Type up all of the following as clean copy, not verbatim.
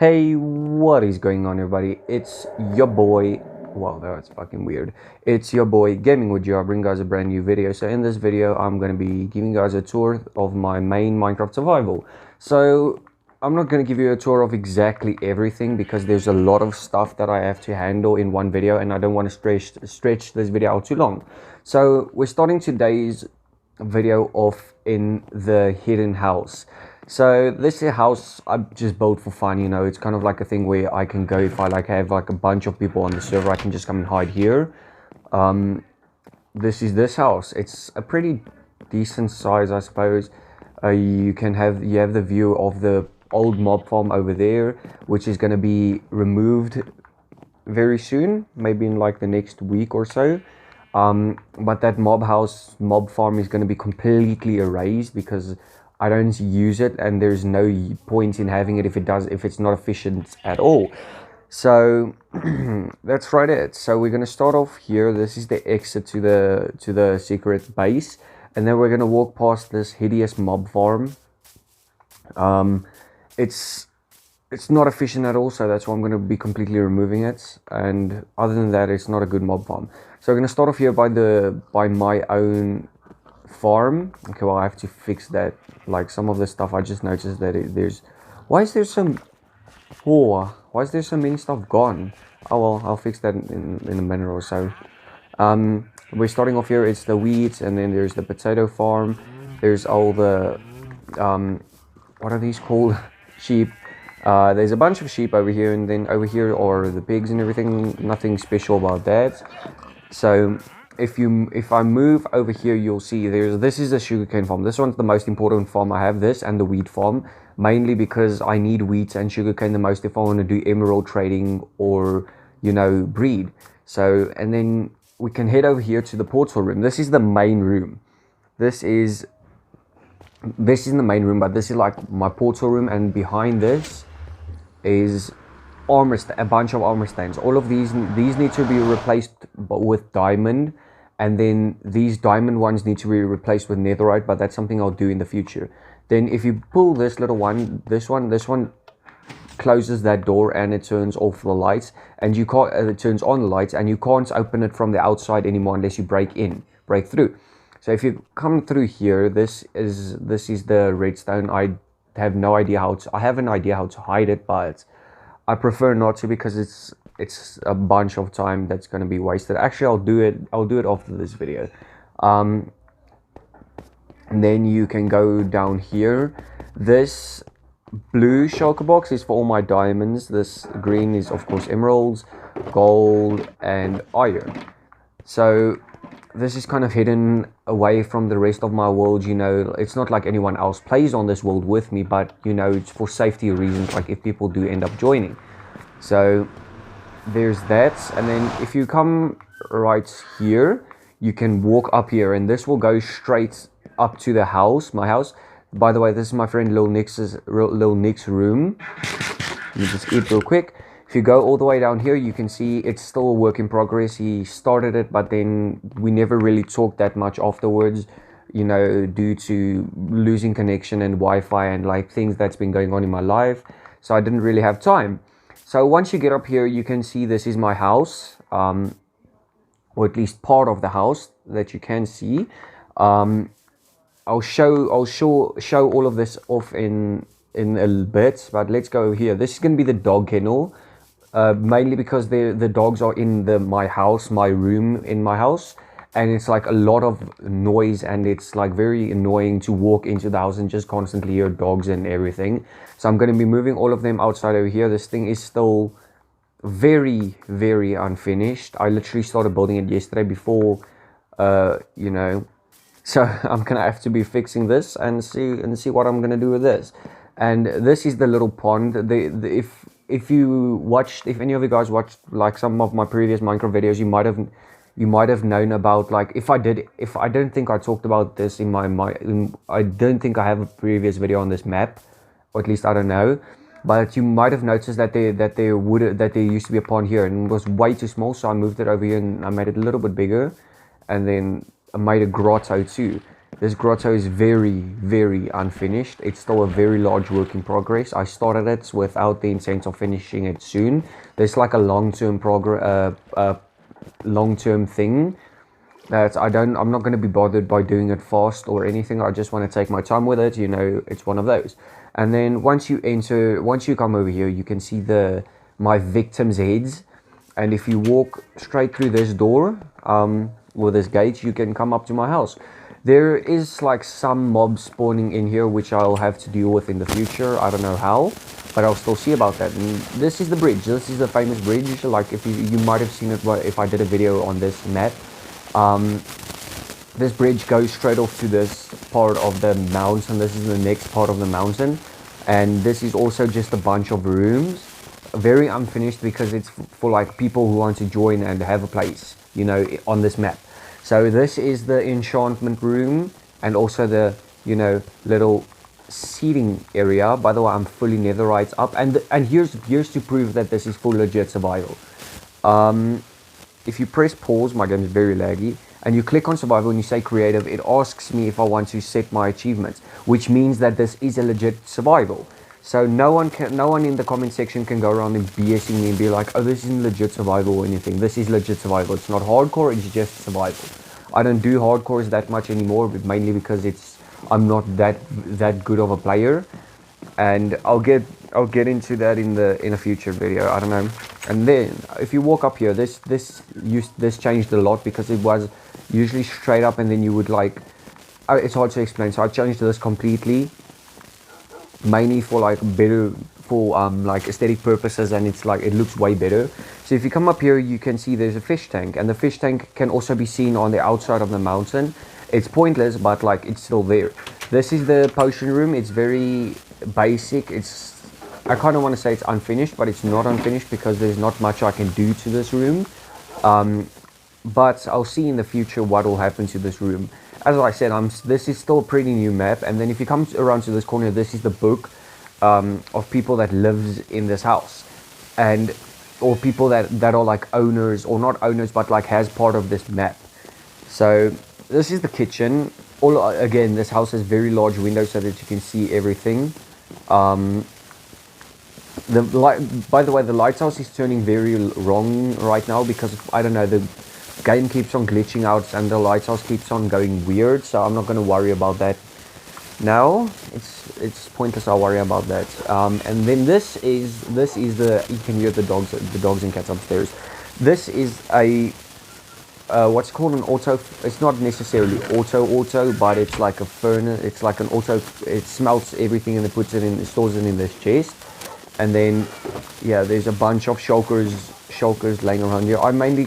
Hey, what is going on, everybody? It's your boy. Wow, that's fucking weird. It's your boy Gaming with you. I bring guys a brand new video. So in this video, I'm gonna be giving you guys a tour of my main Minecraft survival. So I'm not gonna give you a tour of exactly everything because there's a lot of stuff that I have to handle in one video, and I don't want to stretch this video out too long. So we're starting today's video off in the hidden house. So this house I just built for fun, it's kind of like a thing where I can go if I have like a bunch of people on the server, I can just come and hide here. This is this house. It's a pretty decent size, I suppose. You have the view of the old mob farm over there, which is going to be removed very soon, maybe in like the next week or so. But that mob farm is going to be completely erased because I don't use it, and there's no point in having it if it's not efficient at all. So that's right it. So we're going to start off here. This is the exit to the secret base, and then we're going to walk past this hideous mob farm. It's not efficient at all, so that's why I'm going to be completely removing it. And other than that, it's not a good mob farm. So we're going to start off here by my own farm. Okay, well, I have to fix that. Like some of the stuff, I just noticed that why is there so many stuff gone? Oh well, I'll fix that in a minute or so. We're starting off here. It's the wheat, and then there's the potato farm. There's all the what are these called? Sheep. There's a bunch of sheep over here, and then over here are the pigs and everything. Nothing special about that. So if I move over here, you'll see this is the sugarcane farm. This one's the most important farm. I have this and the wheat farm, mainly because I need wheat and sugarcane the most if I want to do emerald trading or breed. So, and then we can head over here to the portal room. This is the main room. This is the main room, but this is like my portal room, and behind this is a bunch of armor stains. All of these need to be replaced with diamond, and then these diamond ones need to be replaced with netherite, but that's something I'll do in the future. Then if you pull this little one, this one closes that door and it turns off the lights, and you can't it turns on the lights, and you can't open it from the outside anymore unless you break through. So if you come through here, this is the redstone. I have an idea how to hide it, but I prefer not to because it's a bunch of time that's going to be wasted. Actually, I'll do it after this video. And then you can go down here. This blue shulker box is for all my diamonds. This green is of course emeralds, gold, and iron. So this is kind of hidden away from the rest of my world. It's not like anyone else plays on this world with me, but it's for safety reasons, like if people do end up joining. So there's that, and then if you come right here, you can walk up here, and this will go straight up to the house, my house. By the way, this is my friend Lil Nick's room. Let me just eat real quick. If you go all the way down here, you can see it's still a work in progress. He started it, but then we never really talked that much afterwards, due to losing connection and Wi-Fi and like things that's been going on in my life. So I didn't really have time. So once you get up here, you can see this is my house, or at least part of the house that you can see. I'll show all of this off in a bit, but let's go over here. This is going to be the dog kennel. Mainly because the dogs are in my room in my house, and it's like a lot of noise, and it's like very annoying to walk into the house and just constantly hear dogs and everything. So I'm going to be moving all of them outside over here. This thing is still very, very unfinished. I literally started building it yesterday before, so I'm gonna have to be fixing this and see what I'm gonna do with this. And this is the little pond. If any of you guys watched like some of my previous Minecraft videos, you might have known about, like, if I don't think I talked about this in I don't think I have a previous video on this map, or at least I don't know, but you might have noticed that there used to be a pond here, and it was way too small, so I moved it over here and I made it a little bit bigger, and then I made a grotto too. This grotto is very, very unfinished. It's still a very large work in progress. I started it without the intent of finishing it soon. There's like a long-term thing that I'm not going to be bothered by doing it fast or anything. I just want to take my time with it. You know, it's one of those. And then once you come over here, you can see my victims' heads. And if you walk straight through this door, with this gate, you can come up to my house. There is like some mobs spawning in here, which I'll have to deal with in the future. I don't know how, but I'll still see about that. And this is the bridge. This is the famous bridge. Like if you might have seen it if I did a video on this map. This bridge goes straight off to this part of the mountain. This is the next part of the mountain, and this is also just a bunch of rooms, very unfinished because it's for like people who want to join and have a place, you know, on this map. So this is the enchantment room and also the, you know, little seating area. By the way, I'm fully netherite up, and here's to prove that this is full legit survival. If you press pause, my game is very laggy, and you click on survival and you say creative, it asks me if I want to set my achievements, which means that this is a legit survival. So no one in the comment section can go around and BSing me and be like, oh, this isn't legit survival or anything. This is legit survival. It's not hardcore, it's just survival. I don't do hardcores that much anymore, but mainly because I'm not that good of a player, and I'll get into that in a future video. I don't know. And then if you walk up here, this changed a lot because it was usually straight up, and then you would like, it's hard to explain. So I changed this completely, mainly for like better, for like aesthetic purposes, and it's like it looks way better. So if you come up here, you can see there's a fish tank, and the fish tank can also be seen on the outside of the mountain. It's pointless, but like it's still there. This is the potion room. It's very basic. I kind of want to say it's unfinished, but it's not unfinished because there's not much I can do to this room. But I'll see in the future what will happen to this room. As I said, this is still a pretty new map, and then if you come around to this corner, this is the book of people that lives in this house, or people that are like owners, or not owners, but like has part of this map. So this is the kitchen. Again, this house has very large windows so that you can see everything. By the way, the lighthouse is turning very wrong right now because I don't know, the game keeps on glitching out and the lighthouse keeps on going weird. So I'm not going to worry about that now. It's pointless. I'll worry about that. And then this is the, you can hear the dogs and cats upstairs. This is a what's called an auto. It's not necessarily auto, but it's like a furnace. It's like an auto. It smelts everything and it puts it in, it stores it in this chest. And then, yeah, there's a bunch of shulkers laying around here. I've mainly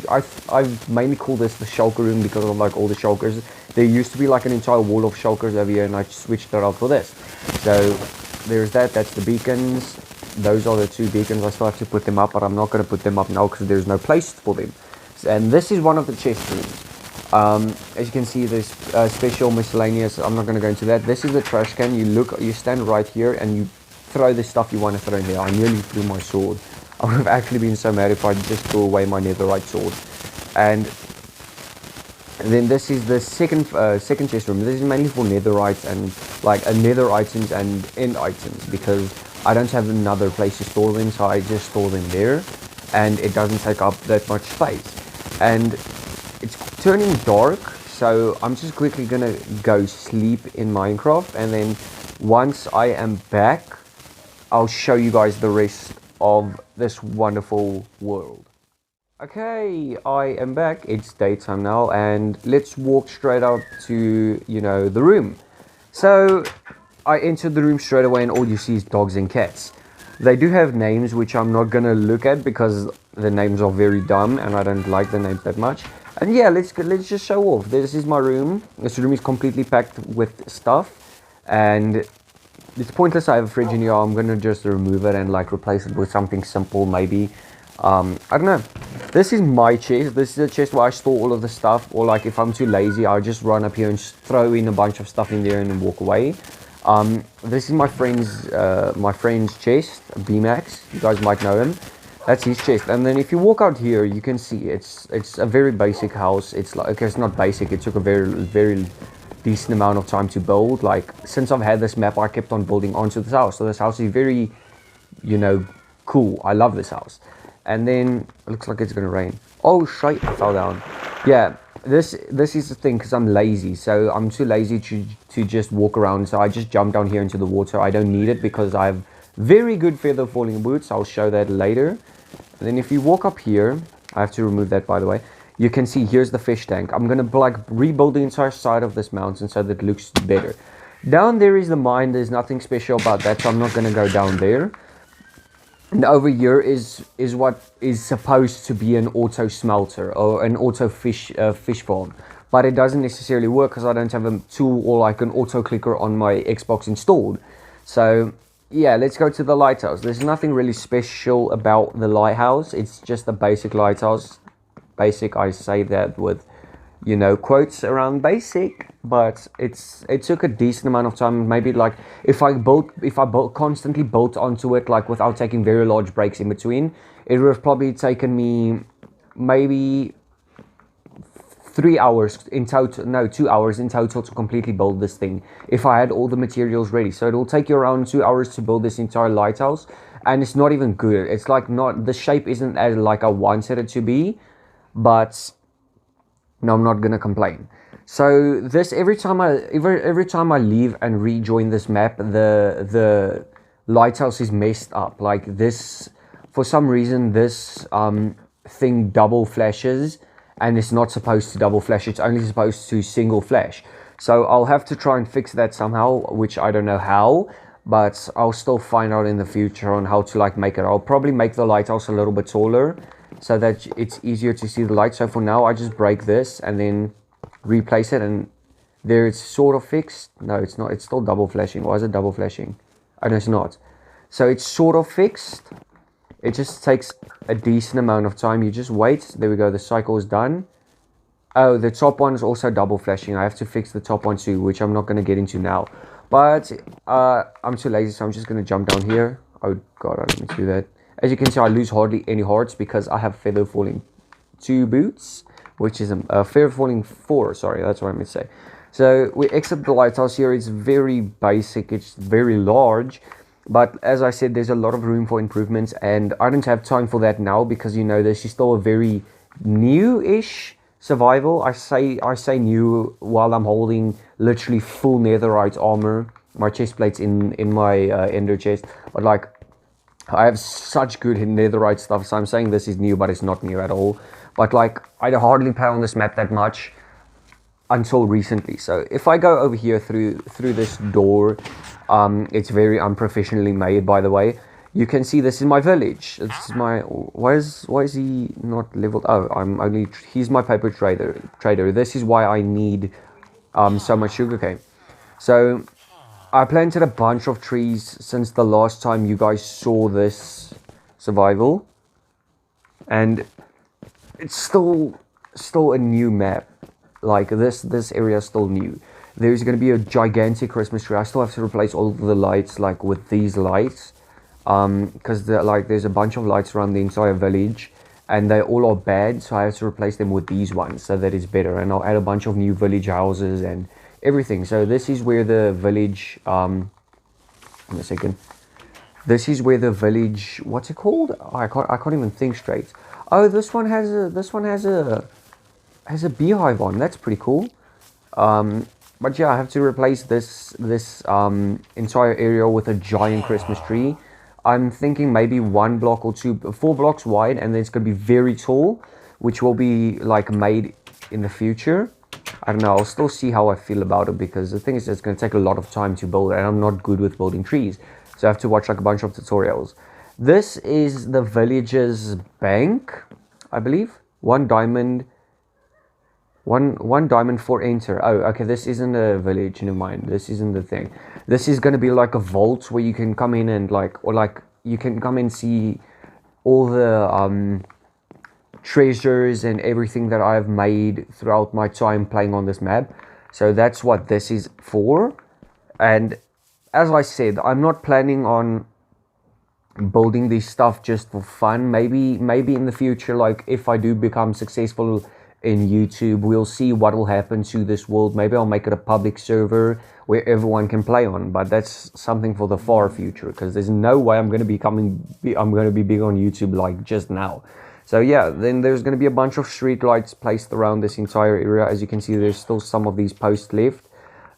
called this the shulker room because of like all the shulkers. There used to be like an entire wall of shulkers over here, and I switched that out for this. So there's that. That's the beacons. Those are the two beacons. I still have to put them up, but I'm not going to put them up now because there's no place for them. And this is one of the chest rooms. As you can see, there's special miscellaneous. I'm not going to go into that. This is the trash can. You stand right here and you throw the stuff you want to throw in here. I nearly threw my sword. I would have actually been so mad if I just threw away my netherite sword. And then this is the second chest room. This is mainly for netherites and like nether items and end items, because I don't have another place to store them, so I just store them there, and it doesn't take up that much space. And it's turning dark, so I'm just quickly gonna go sleep in Minecraft, and then once I am back, I'll show you guys the rest of this wonderful world. Okay, I am back. It's daytime now, and let's walk straight up to, you know, the room. So I entered the room straight away, and all you see is dogs and cats. They do have names, which I'm not gonna look at because the names are very dumb, and I don't like the names that much. And yeah, let's just show off. This is my room. This room is completely packed with stuff, and it's pointless. I have a fridge in here. I'm gonna just remove it and like replace it with something simple, maybe. I don't know. This is my chest. This is a chest where I store all of the stuff, or like if I'm too lazy, I'll just run up here and just throw in a bunch of stuff in there and then walk away. This is my friend's chest, B-Max. You guys might know him. That's his chest. And then if you walk out here, you can see it's a very basic house. It's like, okay, it's not basic. It took a very decent amount of time to build. Like, since I've had this map, I kept on building onto this house. So this house is very, you know, cool. I love this house. And then it looks like it's gonna rain. Oh shit, I fell down. Yeah, this is the thing, because I'm lazy. So I'm too lazy to just walk around. So I just jump down here into the water. I don't need it because I have very good feather falling boots. I'll show that later. And then if you walk up here, I have to remove that, by the way. You can see here's the fish tank. I'm gonna like rebuild the entire side of this mountain so that it looks better. Down there is the mine. There's nothing special about that, so I'm not gonna go down there. And over here is what is supposed to be an auto smelter or an auto fish farm, but it doesn't necessarily work because I don't have a tool or like an auto clicker on my Xbox installed. So yeah, let's go to the lighthouse. There's nothing really special about the lighthouse. It's just a basic lighthouse. Basic, I say that with, you know, quotes around basic, but it took a decent amount of time. Maybe like if I constantly built onto it, like without taking very large breaks in between, it would have probably taken me maybe 3 hours in total. No, 2 hours in total to completely build this thing if I had all the materials ready. So it will take you around 2 hours to build this entire lighthouse, and it's not even good. It's like not, the shape isn't as like I wanted it to be, but no, I'm not gonna complain. So this every time I leave and rejoin this map, the lighthouse is messed up. Like this, for some reason, this thing double flashes, and it's not supposed to double flash. It's only supposed to single flash. So I'll have to try and fix that somehow, which I don't know how, but I'll still find out in the future on how to like make it. I'll probably make the lighthouse a little bit taller, so that it's easier to see the light. So for now, I just break this and then replace it, and there it's sort of fixed. No, it's not. It's still double flashing. Why is it double flashing? Oh, no, it's not. So it's sort of fixed. It just takes a decent amount of time. You just wait. There we go. The cycle is done. Oh, the top one is also double flashing. I have to fix the top one too, which I'm not going to get into now. But I'm too lazy, so I'm just going to jump down here. Oh, God, I didn't do that. As you can see, I lose hardly any hearts because I have feather falling 2 boots, which is a feather falling 4. Sorry, that's what I meant to say. So we exit the lighthouse here. It's very basic. It's very large, but as I said, there's a lot of room for improvements, and I don't have time for that now because, you know, this is still a very new-ish survival. I say new while I'm holding literally full netherite armor. My chest plate's in my ender chest, but like, I have such good netherite stuff, so I'm saying this is new, but it's not new at all. But like, I hardly play on this map that much until recently. So if I go over here through this door, it's very unprofessionally made, by the way. You can see this is my village. This is my, why is he not leveled? Oh, he's my paper trader. This is why I need so much sugarcane. So I planted a bunch of trees since the last time you guys saw this survival, and it's still a new map. Like this area is still new. There's going to be a gigantic Christmas tree. I still have to replace all of the lights like with these lights, because there's a bunch of lights around the entire village, and they all are bad, so I have to replace them with these ones so that it's better. And I'll add a bunch of new village houses and everything. So this is where the village in a second, this is where the village, what's it called? Oh, I can't even think straight. Oh, this one has a beehive on. That's pretty cool. But yeah, I have to replace this entire area with a giant Christmas tree. I'm thinking maybe 1 block or 4 blocks wide, and then it's going to be very tall, which will be like made in the future. I don't know, I'll still see how I feel about it, because the thing is, it's going to take a lot of time to build, and I'm not good with building trees, so I have to watch like a bunch of tutorials. This is the village's bank, I believe. 1 diamond, one diamond for enter. Oh, okay, this isn't a village, never mind. This isn't the thing. This is going to be like a vault where you can come in and you can come and see all the treasures and everything that I've made throughout my time playing on this map. So that's what this is for. And as I said, I'm not planning on building this stuff just for fun. Maybe in the future, like if I do become successful in YouTube. We'll see what will happen to this world. Maybe I'll make it a public server where everyone can play on, but that's something for the far future, because there's no way I'm going to be big on YouTube like just now. So yeah, then there's going to be a bunch of street lights placed around this entire area. As you can see, there's still some of these posts left.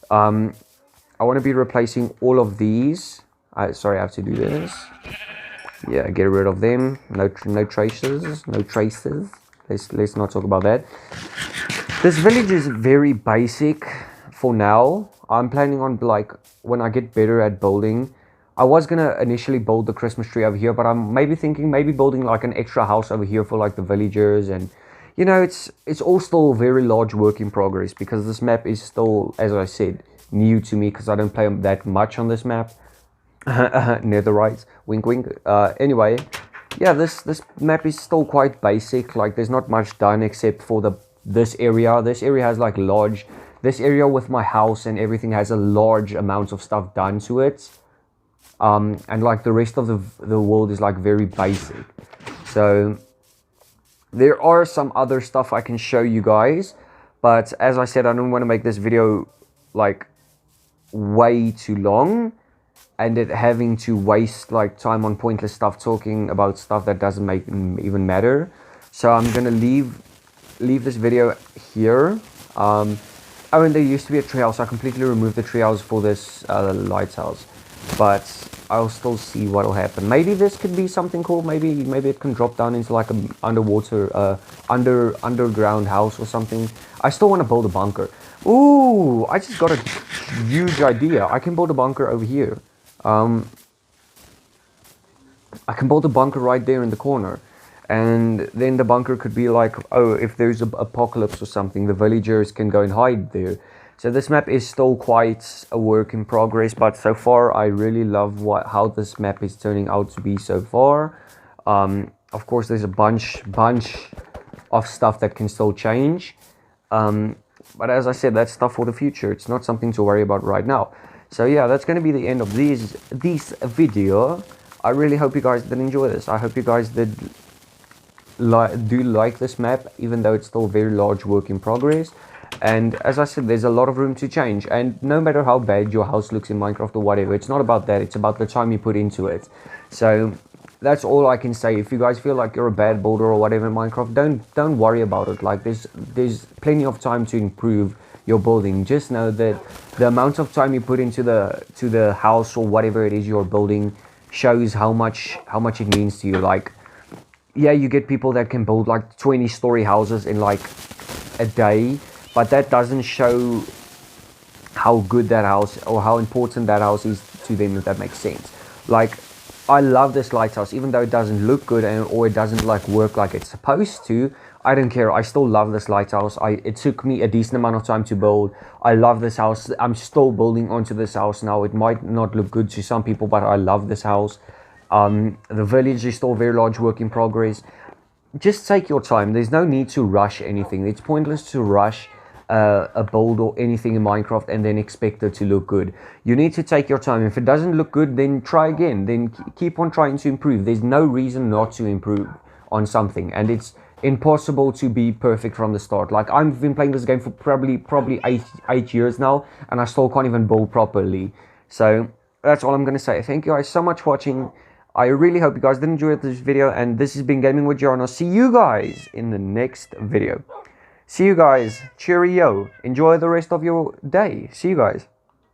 I want to be replacing all of these. Sorry, I have to do this. Yeah, get rid of them. No traces. Let's not talk about that. This village is very basic for now. I'm planning on, like, when I get better at building, I was gonna initially build the Christmas tree over here, but I'm maybe thinking building like an extra house over here for like the villagers. And you know, it's all still a very large work in progress, because this map is still, as I said, new to me, because I don't play that much on this map. Netherites, wink wink. Anyway, yeah, this map is still quite basic. Like, there's not much done except for this area. This area has like this area with my house and everything has a large amount of stuff done to it. And like the rest of the world is like very basic. So there are some other stuff I can show you guys, but as I said, I don't want to make this video like way too long and it having to waste like time on pointless stuff, talking about stuff that doesn't even matter. So I'm gonna leave this video here. Oh, and there used to be a treehouse. I completely removed the treehouse for this lighthouse, but I'll still see what will happen. Maybe this could be something cool. Maybe it can drop down into like an underwater underground house or something. I still want to build a bunker. Ooh, I just got a huge idea. I can build a bunker over here. I can build a bunker right there in the corner, and then the bunker could be like, oh, if there's an apocalypse or something, the villagers can go and hide there. So this map is still quite a work in progress, but so far I really love how this map is turning out to be so far. Of course, there's a bunch of stuff that can still change, but as I said, that's stuff for the future. It's not something to worry about right now. So yeah, that's going to be the end of this video. I really hope you guys did enjoy this. I hope you guys do like this map, even though it's still a very large work in progress. And as I said, there's a lot of room to change, and no matter how bad your house looks in Minecraft or whatever, it's not about that, it's about the time you put into it. So that's all I can say. If you guys feel like you're a bad builder or whatever in Minecraft, don't worry about it. Like, there's plenty of time to improve your building. Just know that the amount of time you put into the house or whatever it is you're building shows how much it means to you. Like, yeah, you get people that can build like 20-story houses in like a day, but that doesn't show how good that house or how important that house is to them, if that makes sense. Like, I love this lighthouse, even though it doesn't look good or it doesn't like work like it's supposed to. I don't care. I still love this lighthouse. It took me a decent amount of time to build. I love this house. I'm still building onto this house now. It might not look good to some people, but I love this house. The village is still a very large work in progress. Just take your time. There's no need to rush anything. It's pointless to rush a build or anything in Minecraft and then expect it to look good. You need to take your time. If it doesn't look good, then try again. Then keep on trying to improve. There's no reason not to improve on something, and it's impossible to be perfect from the start. Like, I've been playing this game for probably eight years now, and I still can't even build properly. So that's all I'm going to say. Thank you guys so much for watching. I really hope you guys did enjoy this video, and this has been Gaming with Jar. I'll see you guys in the next video. See you guys. Cheerio. Enjoy the rest of your day. See you guys.